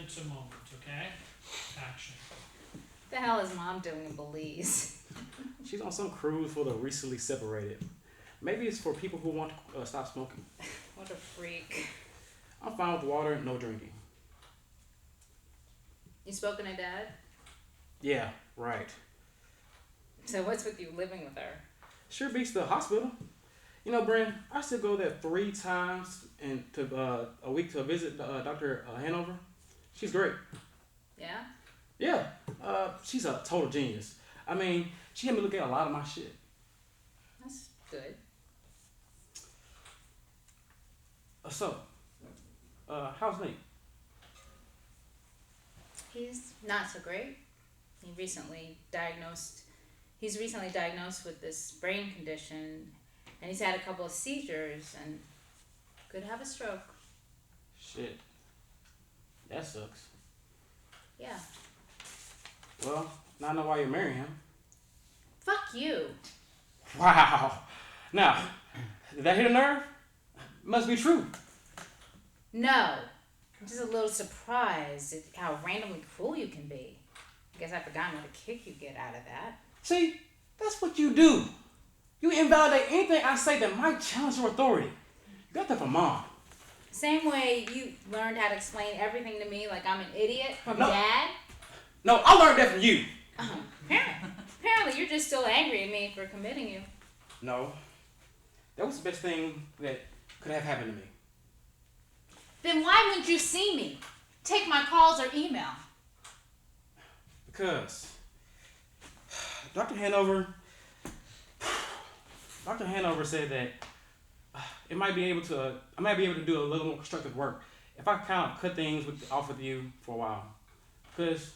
into moment, okay? Action. What the hell is mom doing in Belize? She's on some cruise for the recently separated. Maybe it's for people who want to stop smoking. What a freak. I'm fine with water, no drinking. You spoken to Dad? Yeah, right. So what's with you living with her? Sure beats the hospital. You know, Bryn, I still go there 3 times and to a week to visit Dr. Hanover. She's great. Yeah? Yeah, she's a total genius. I mean, she had me look at a lot of my shit. That's good. How's Nate? He's not so great. He's recently diagnosed with this brain condition, and he's had a couple of seizures and could have a stroke. Shit. That sucks. Yeah. Well, now I know why you're marrying him. Fuck you. Wow. Now, did that hit a nerve? Must be true. No. I'm just a little surprised at how randomly cruel you can be. I guess I've forgotten what a kick you get out of that. See, that's what you do. You invalidate anything I say that might challenge your authority. You got that from mom. Same way you learned how to explain everything to me like I'm an idiot from No. Dad. No, I learned that from you. Apparently you're just still angry at me for committing you. No. That was the best thing that could have happened to me. Then why wouldn't you see me? Take my calls or email? Because Dr. Hanover said that I might be able to do a little more constructive work if I kind of cut things off with you for a while. Because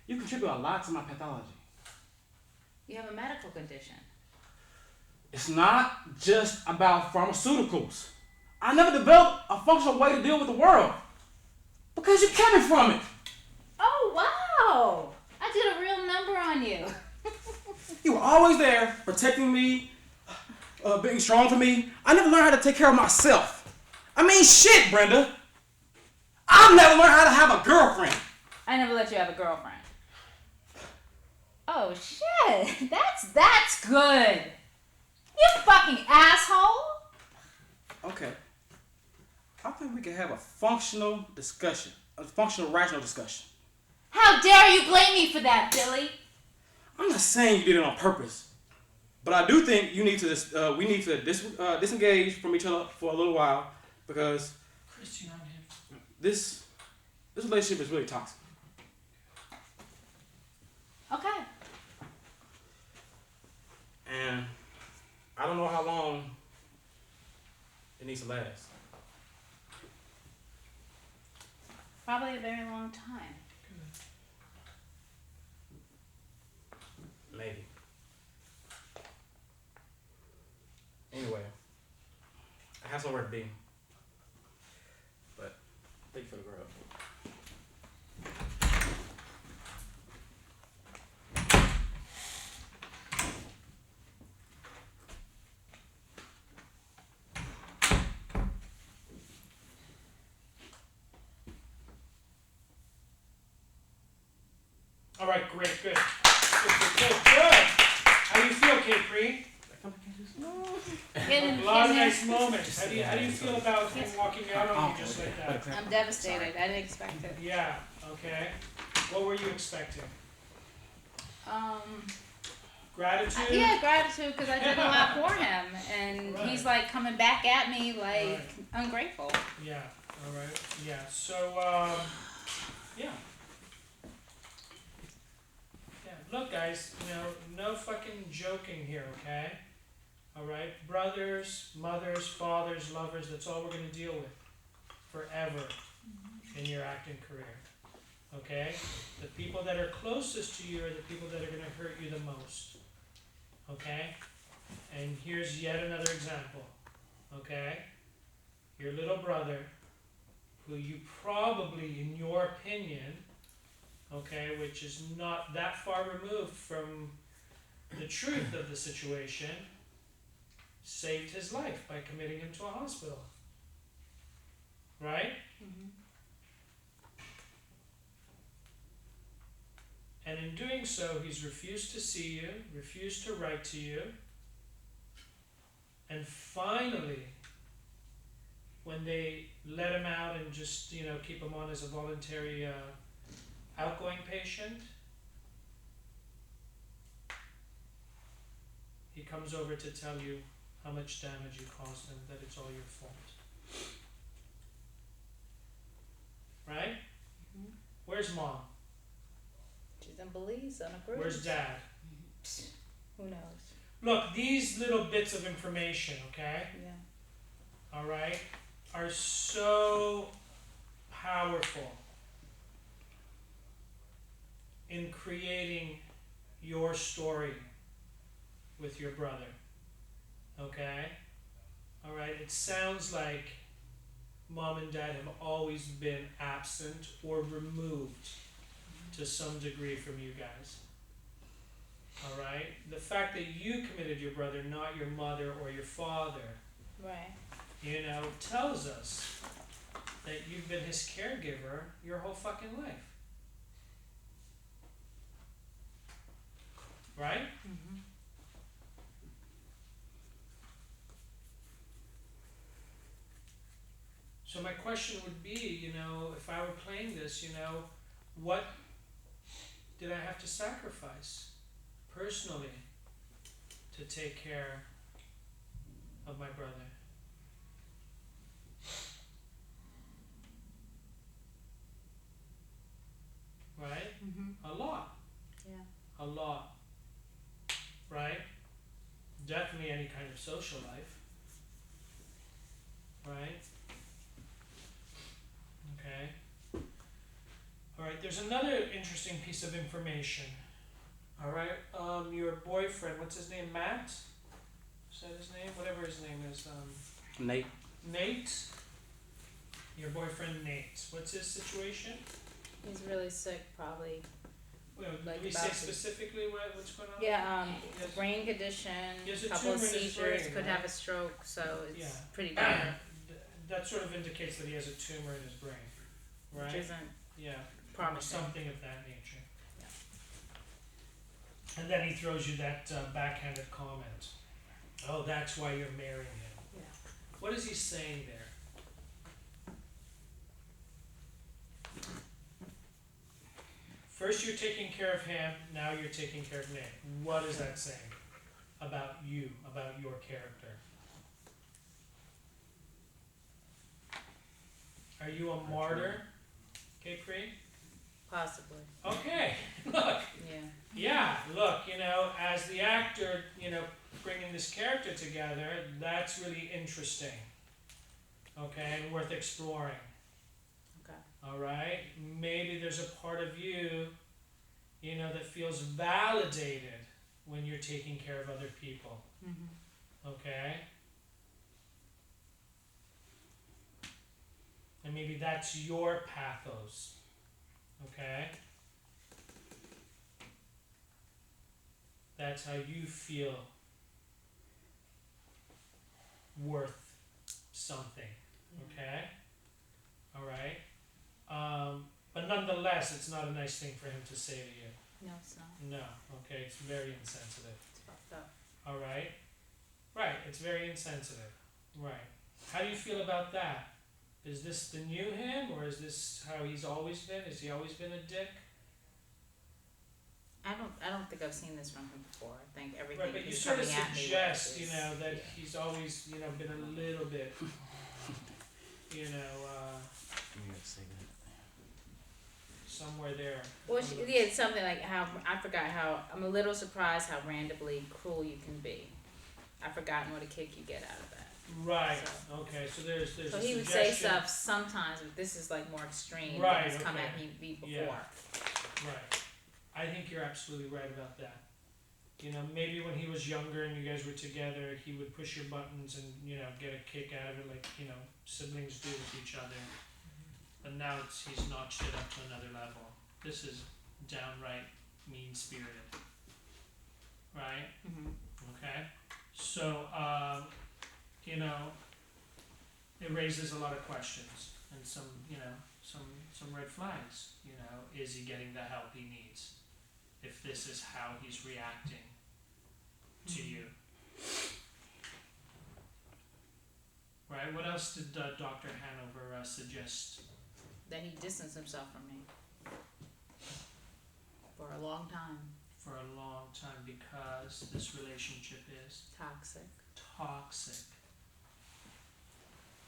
you contribute a lot to my pathology. You have a medical condition. It's not just about pharmaceuticals. I never developed a functional way to deal with the world because you kept me from it. Oh, wow. I did a real number on you. You were always there, protecting me, being strong for me. I never learned how to take care of myself. I mean, shit, Brenda. I've never learned how to have a girlfriend. I never let you have a girlfriend. Oh, shit. That's good. You fucking asshole. Okay. I think we can have a functional discussion, a functional, rational discussion. How dare you blame me for that, Billy? I'm not saying you did it on purpose, but I do think we need to disengage from each other for a little while because this relationship is really toxic. Okay. And I don't know how long it needs to last. Probably a very long time. Maybe. Anyway, I have somewhere to be. But thank you for the grub. All right, great, good. Good. How do you feel, Kaypri? A lot of nice moments. How do you feel about him walking out on you just like that? I'm devastated. I didn't expect it. Yeah, okay. What were you expecting? Gratitude? Yeah, gratitude because I did a lot for him, and Right. he's like coming back at me like Right. ungrateful. Yeah, all right. Yeah, so, yeah. Yeah, look, guys, no fucking joking here, okay? All right? Brothers, mothers, fathers, lovers, that's all we're going to deal with forever in your acting career, okay? The people that are closest to you are the people that are going to hurt you the most, okay? And here's yet another example, okay? Your little brother, who you probably, in your opinion, okay, which is not that far removed from the truth of the situation, saved his life by committing him to a hospital. Right? Mm-hmm. And in doing so, he's refused to see you, refused to write to you. And finally, when they let him out and just, keep him on as a voluntary outgoing patient, he comes over to tell you how much damage you caused him, that it's all your fault. Right? Mhm. Where's mom? She's in Belize on a cruise. Where's dad? Who knows? Look, these little bits of information, okay? Yeah. Alright, are so powerful in creating your story with your brother. Okay? Alright, it sounds like mom and dad have always been absent or removed to some degree from you guys. Alright? The fact that you committed your brother, not your mother or your father, Right. tells us that you've been his caregiver your whole fucking life. Right? Mm-hmm. So my question would be, if I were playing this, what did I have to sacrifice personally to take care of my brother? Right? Mm-hmm. A lot. Yeah. A lot. Right? Definitely any kind of social life. Right? Okay. Alright, there's another interesting piece of information. Alright, your boyfriend, what's his name? Matt? Is that his name? Whatever his name is. Nate. Nate? Your boyfriend Nate. What's his situation? He's really sick, probably. Well, Like did we say about to- specifically what's going on? Yeah, Yes. brain condition, He has a couple of tumor in his seizures, brain, could right? have a stroke, so it's Yeah. pretty dire, That sort of indicates that he has a tumor in his brain. Right? which isn't Yeah. Or promising. something of that nature. Yeah. And then he throws you that backhanded comment. Oh, that's why you're marrying him. Yeah. What is he saying there? First you're taking care of him, now you're taking care of Nick. What is that saying about you, about your character? Are you a martyr, Kaypri? Possibly. Okay, look. Yeah. Yeah, look, as the actor, bringing this character together, that's really interesting. Okay, and worth exploring. Okay. Alright? Maybe there's a part of you, that feels validated when you're taking care of other people. Mm-hmm. Okay? And maybe that's your pathos. Okay? That's how you feel worth something. Okay? Alright? But nonetheless, it's not a nice thing for him to say to you. No, it's not. No. Okay? It's very insensitive. It's fucked up. Alright? Right. It's very insensitive. Right. How do you feel about that? Is this the new him, or is this how he's always been? Has he always been a dick? I don't think I've seen this from him before. I think everything Right, but you he's sort of coming at me suggest, with is, that yeah. he's always, been a little bit, somewhere there. Well, yeah, it's something like how I forgot how I'm a little surprised how randomly cruel you can be. I've forgotten what a kick you get out of that. Right. So- Okay. So there's So a he would say suggestion- stuff sometimes, but this is like more extreme Right, than he's come okay. at me before. Yeah. Right. I think you're absolutely right about that. Maybe when he was younger and you guys were together, he would push your buttons and, get a kick out of it like, siblings do with each other. But now he's notched it up to another level. This is downright mean-spirited. Right? Mm-hmm. Okay? So, it raises a lot of questions and some red flags. Is he getting the help he needs? if this is how he's reacting to you. Right? What else did Dr. Hanover suggest? That he distanced himself from me for a long time. For a long time, because this relationship is Toxic. toxic,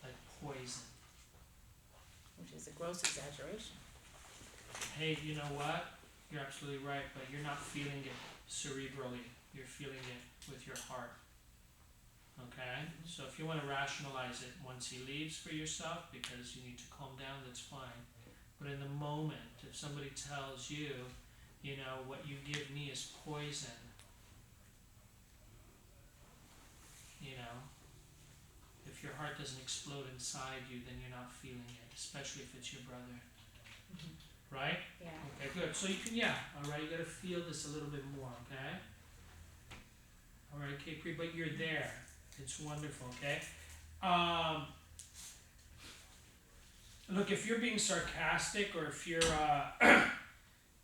like poison. Which is a gross exaggeration. Hey, you know what? You're absolutely right, but you're not feeling it cerebrally. You're feeling it with your heart. Okay? So if you want to rationalize it once he leaves for yourself because you need to calm down, that's fine. But in the moment, if somebody tells you, you know, what you give me is poison, you know, if your heart doesn't explode inside you, then you're not feeling it, especially if it's your brother. Right? Yeah. Okay, good. So you can, alright, you gotta feel this a little bit more, okay? Alright, Kaypri, but you're there. It's wonderful, okay? Look, if you're being sarcastic or if you're,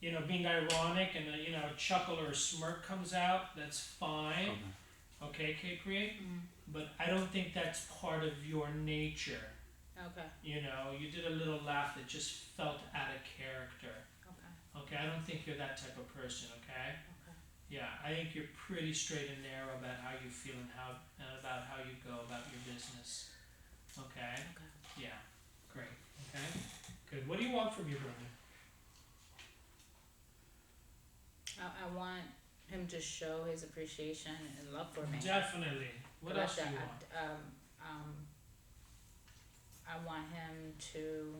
you know, being ironic and you know, a chuckle or a smirk comes out, that's fine. Okay, Kaypri? But I don't think that's part of your nature. Okay. You know, you did a little laugh that just felt out of character. Okay. Okay, I don't think you're that type of person, okay? Okay. Yeah, I think you're pretty straight and narrow about how you feel and about how you go about your business. Okay? Okay. Yeah. Great. Okay? Good. What do you want from your brother? I want him to show his appreciation and love for me. Definitely. What else do you want? I want him to.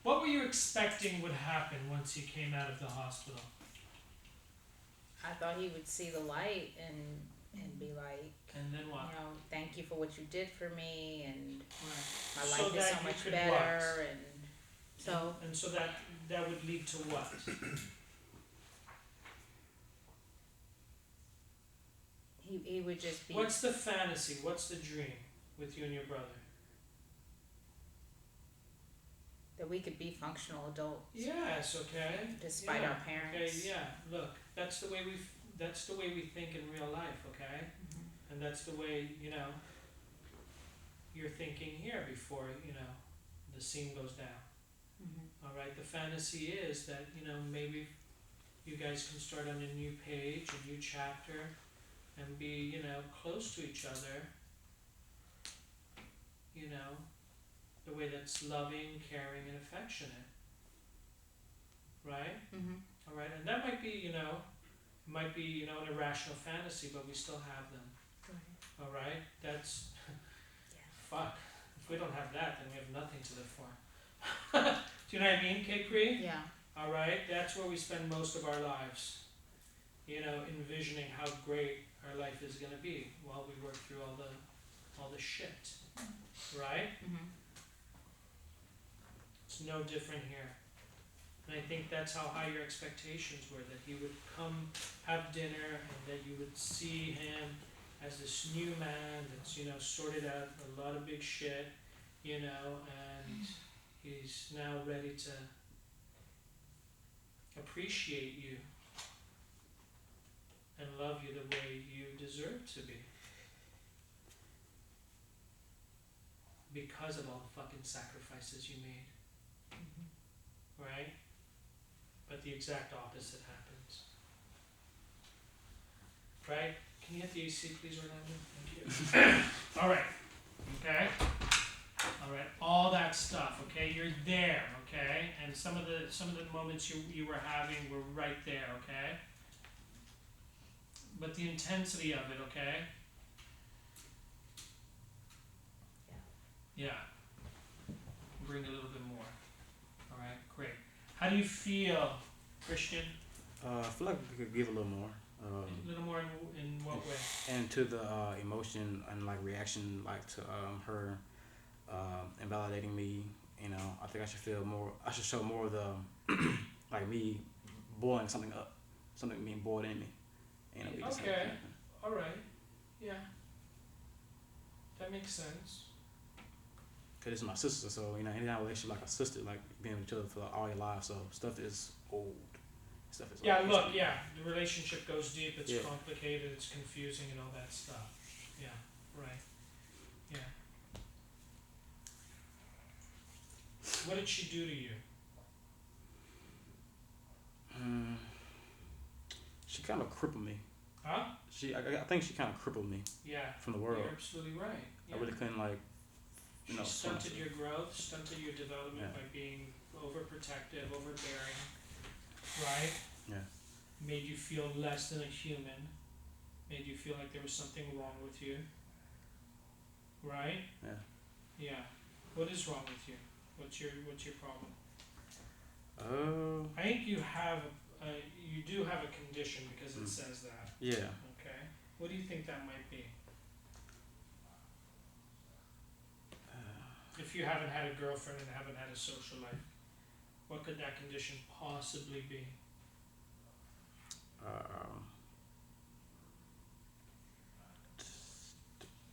What were you expecting would happen once he came out of the hospital? I thought he would see the light and be like, And then what? you know, thank you for what you did for me, and my So life is that so you much could better, what? and so And so that would lead to what? he would just be. What's the fantasy? What's the dream with you and your brother? That we could be functional adults. Yes, okay. Despite our parents. Okay, yeah. Look, that's the way we think in real life, okay? Mm-hmm. And that's the way, you know, you're thinking here before, you know, the scene goes down. Mm-hmm. All right. The fantasy is that, you know, maybe you guys can start on a new page, a new chapter, and be, you know, close to each other. You know, the way that's loving, caring, and affectionate. Right? Mm-hmm. All right, and that might be, you know, an irrational fantasy, but we still have them. Right. All right, that's Yeah. fuck. If we don't have that, then we have nothing to live for. Do you know what I mean, Kaypri? Yeah. All right, that's where we spend most of our lives. You know, envisioning how great our life is gonna be while we work through all the shit. Right? Mm-hmm. It's no different here. And I think that's how high your expectations were, that he would come have dinner and that you would see him as this new man that's, you know, sorted out a lot of big shit, you know, and he's now ready to appreciate you and love you the way you deserve to be. Because of all the fucking sacrifices you made. Right? But the exact opposite happens. Right? Can you hit the AC please, Orlando? Thank you. Alright. Okay? Alright, all that stuff, okay? You're there, okay? And some of the moments you were having were right there, okay? But the intensity of it, okay? Yeah. Bring a little bit more. Alright, great. How do you feel, Christian? I feel like we could give a little more. A little more in what way? And to the emotion and like reaction, like to her invalidating me. You know, I think I should feel more. I should show more of the like me boiling something up, something being boiled in me. You know. Okay. All right. Yeah. That makes sense. Cause it's my sister, so you know, any relationship like a sister, like being with each other for all your lives, so stuff is old. stuff is Yeah, like, look, yeah, the relationship goes deep, it's Yeah. complicated, it's confusing and all that stuff. Yeah, right. Yeah. What did she do to you? Mm, she kind of crippled me. Huh? I think she kind of crippled me Yeah. from the world. You're absolutely right. Yeah. I really couldn't like, She you know, stunted your growth, stunted your development Yeah. by being overprotective, overbearing, right? Yeah. Made you feel less than a human, made you feel like there was something wrong with you, right? Yeah. Yeah. What is wrong with you? What's your problem? Oh. I think you have you do have a condition because it says that. Yeah. Okay. What do you think that might be? If you haven't had a girlfriend and haven't had a social life, what could that condition possibly be?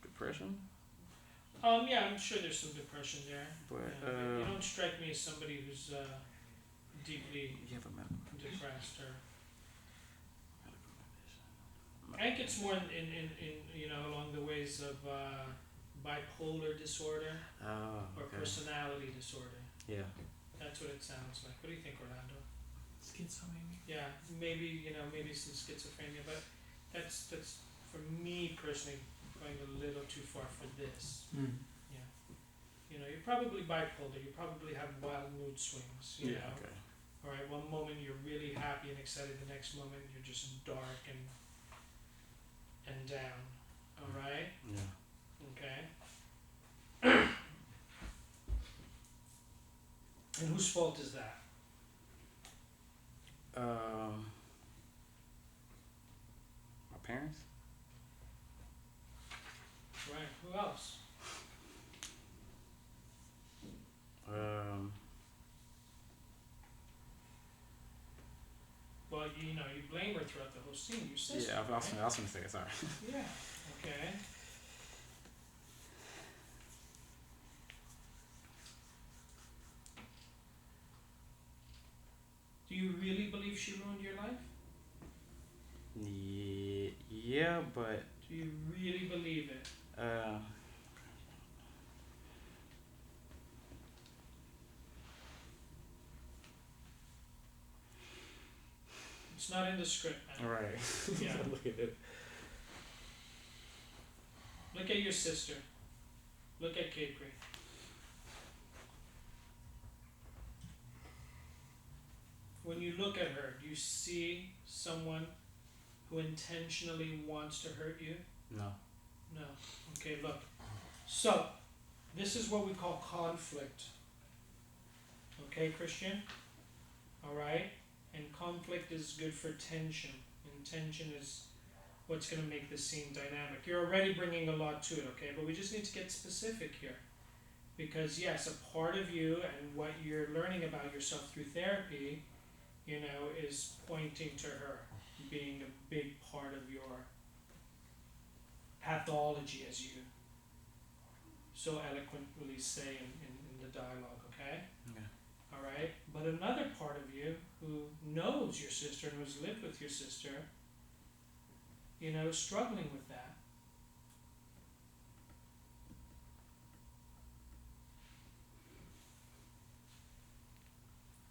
Depression. Yeah, I'm sure there's some depression there. But Yeah, you don't strike me as somebody who's deeply you have a medical depressed or. condition. I think it's more in you know along the ways of bipolar disorder Oh. or Okay. personality disorder. Yeah. That's what it sounds like. What do you think, Orlando? Schizophrenia. Yeah, maybe maybe some schizophrenia, but that's for me personally going a little too far for this. Mm. Yeah, you know, you're probably bipolar. You probably have wild mood swings. You know. Okay. All right, one moment you're really happy and excited, the next moment you're just dark and down. All right. Yeah. Okay. And whose fault is that? My parents. Right. Who else? Well, you know, you blame her throughout the whole scene. Your sister. Yeah, I was right? gonna say it. Sorry. Yeah. Okay. Do you really believe she ruined your life? Yeah, but Do you really believe it? It's not in the script, man. right. Yeah. Look at it. Look at your sister. Look at Kaypri. When you look at her, do you see someone who intentionally wants to hurt you? No. No. Okay, look. So, this is what we call conflict. Okay, Christian? Alright? And conflict is good for tension. And tension is what's going to make the scene dynamic. You're already bringing a lot to it, okay? But we just need to get specific here. Because, yes, a part of you and what you're learning about yourself through therapy, you know, is pointing to her being a big part of your pathology, as you so eloquently say in the dialogue, okay? Okay. Alright? But another part of you who knows your sister and who's lived with your sister, you know, is struggling with that.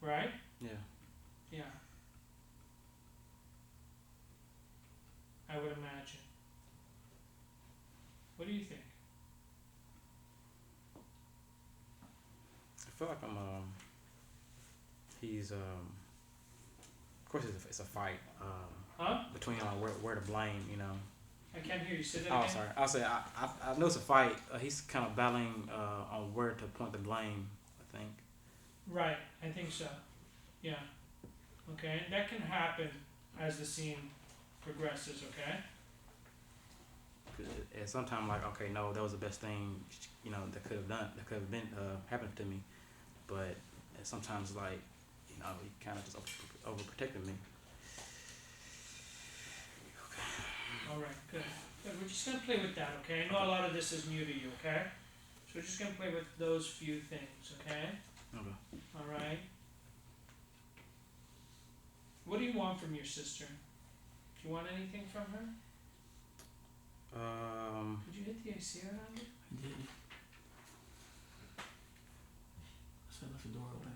Right? Yeah. Yeah. I would imagine. What do you think? I feel like I'm he's of course it's a fight Huh? between where to blame, you know. I can't hear you. Say that Oh, again. sorry. I'll say I know it's a fight. He's kind of battling on where to point the blame, I think. Right, I think so. Yeah. Okay, and that can happen as the scene progresses, okay? And sometimes like, okay, no, that was the best thing, you know, that could have been happened to me, but sometimes like, you know, he kind of just overprotected me. Alright, good. Good. We're just gonna play with that, okay? I know a lot of this is new to you, okay? So we're just gonna play with those few things, okay? Okay. Alright? What do you want from your sister? Do you want anything from her? Did you hit the AC around it? I did. I said I left the door open.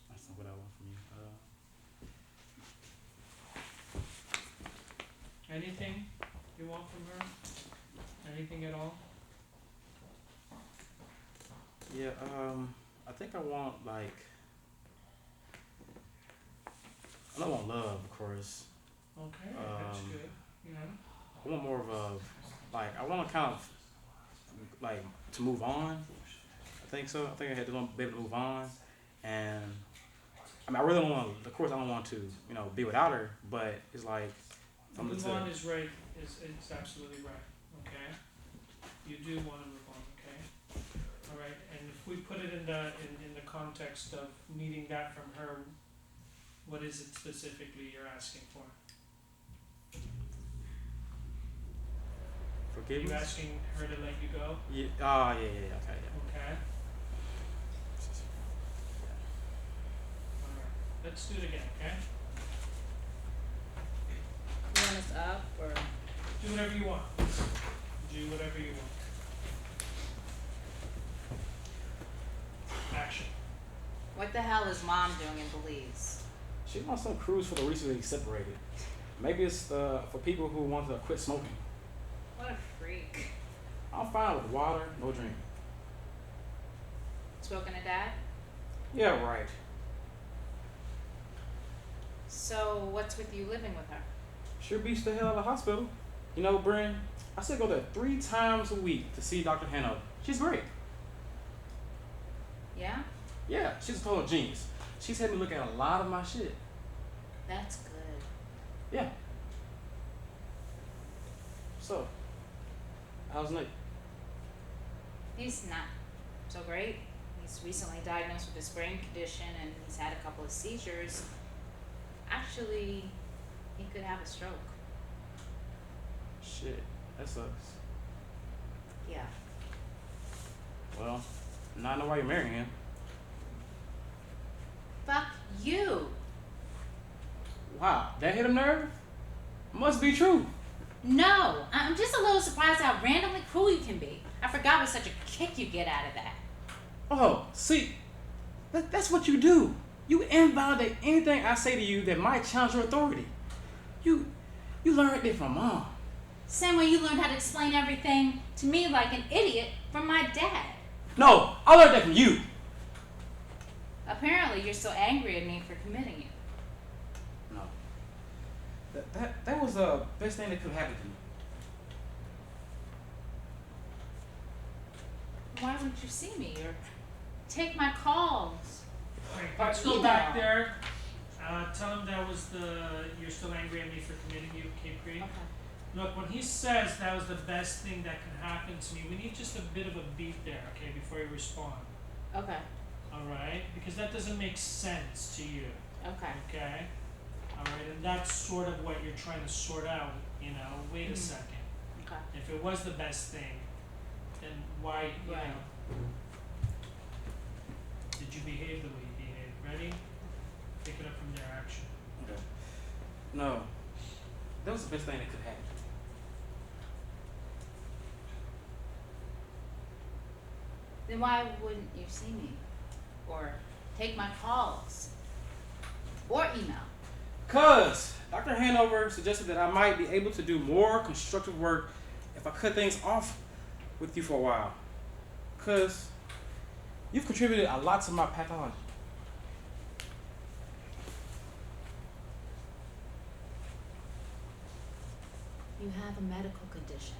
That's not what I want from you. Anything you want from her? Anything at all? Yeah, I think I want like I don't want love, of course. Okay, that's good. Yeah. I want more of a like I want to kind of like to move on. I think so. I think I had to be able to move on, and I mean I really don't want. Of course, I don't want to be without her, but it's like Move on is right. It's absolutely right. Okay. You do want to move on. Okay. All right. And if we put it in the context of needing that from her, what is it specifically you're asking for? Are forgiveness. you asking her to let you go? Yeah. Oh, yeah. Okay. Yeah. Okay. All right. Let's do it again. Okay. You want us up or? Do whatever you want. Do whatever you want. Action. What the hell is mom doing in Belize? She wants some cruise for the recently separated. Maybe it's for people who want to quit smoking. What a freak. I'm fine with water, no drink. Spoken to Dad? Yeah, right. So what's with you living with her? Sure beats the hell out of the hospital. You know, Bryn, I still go there 3 times a week to see Dr. Hanover. She's great. Yeah? Yeah, she's a total genius. She's had me look at a lot of my shit. That's good. Yeah. So, how's Nick? He's not so great. He's recently diagnosed with this brain condition and he's had a couple of seizures. Actually, he could have a stroke. Shit, that sucks. Yeah. Well, now I know why you're marrying him. Fuck you. Wow, that hit a nerve? Must be true. No, I'm just a little surprised how randomly cruel you can be. I forgot what such a kick you get out of that. Oh, see, that's what you do. You invalidate anything I say to you that might challenge your authority. You learned it from mom. Same way you learned how to explain everything to me like an idiot from my dad. No, I learned that from you. Apparently, you're still angry at me for committing it. No. That was the best thing that could happen to me. Why wouldn't you see me or take my calls? Alright, Or let's go email. back there. Tell him that was you're still angry at me for committing you, Kaypri. Okay. Look, when he says that was the best thing that can happen to me, we need just a bit of a beat there, okay, before you respond. Okay. Alright? Because that doesn't make sense to you. Okay. Okay? Alright, and that's sort of what you're trying to sort out, wait a second. Okay. If it was the best thing, then why, Right. did you behave the way you behaved? Ready? Pick it up from there, action. Okay. No. That was the best thing that could happen. Then why wouldn't you see me? Or take my calls? Or email? Because Dr. Hanover suggested that I might be able to do more constructive work if I cut things off with you for a while. Because you've contributed a lot to my pathology. You have a medical condition.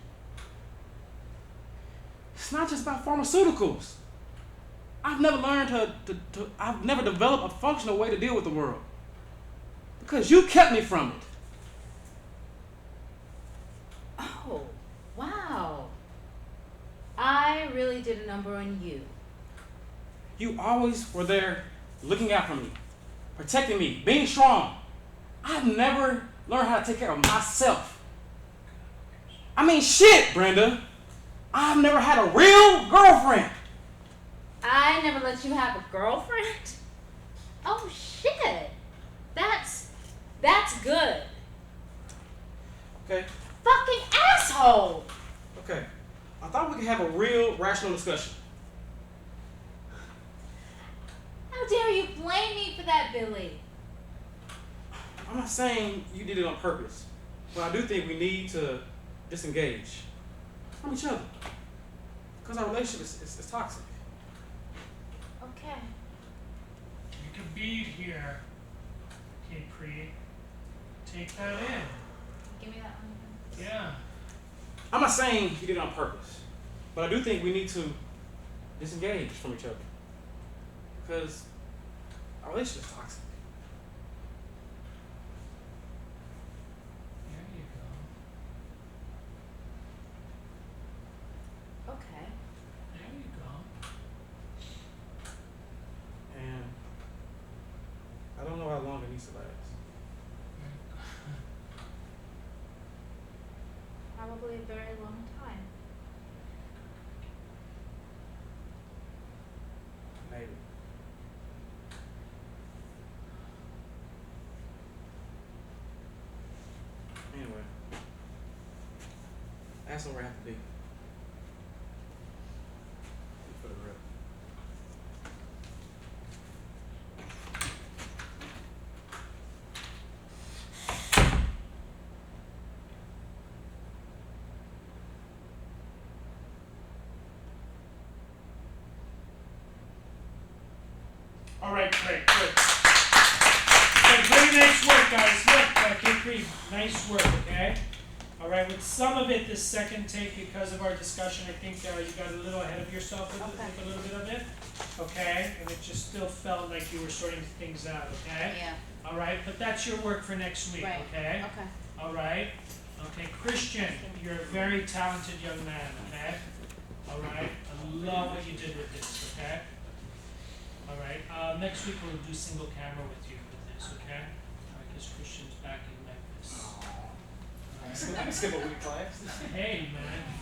It's not just about pharmaceuticals. I've never learned I've never developed a functional way to deal with the world. Because you kept me from it. Oh, wow. I really did a number on you. You always were there looking out for me, protecting me, being strong. I've never learned how to take care of myself. I mean, shit, Brenda. I've never had a real girlfriend. I never let you have a girlfriend? Oh, shit. That That's good. Okay? Fucking asshole! Okay. I thought we could have a real rational discussion. How dare you blame me for that, Billy? I'm not saying you did it on purpose, but I do think we need to disengage from each other. Because our relationship is toxic. Okay. You can be here, Kaypri. Take that in. Give me that one. Yeah. I'm not saying you did it on purpose, but I do think we need to disengage from each other. Because our relationship is toxic. There you go. Okay. There you go. And I don't know how long it needs to last. Probably a very long time. Maybe. Anyway, that's where I have to be. For the real. All right, great, good. Okay, very nice work, guys. Look, Kaypri, nice work, okay? All right, with some of it, this second take, because of our discussion, I think you got a little ahead of yourself with, Okay. with a little bit of it, okay? And it just still felt like you were sorting things out, okay? Yeah. All right, but that's your work for next week, Right. okay? Okay. All right? Okay, Christian, you're a very talented young man, okay? All right? I love what you did with this, okay? All right, next week we'll do single camera with you with this, okay? All right, because Christian's back in Memphis. All I can skip a week class. right. Hey, man.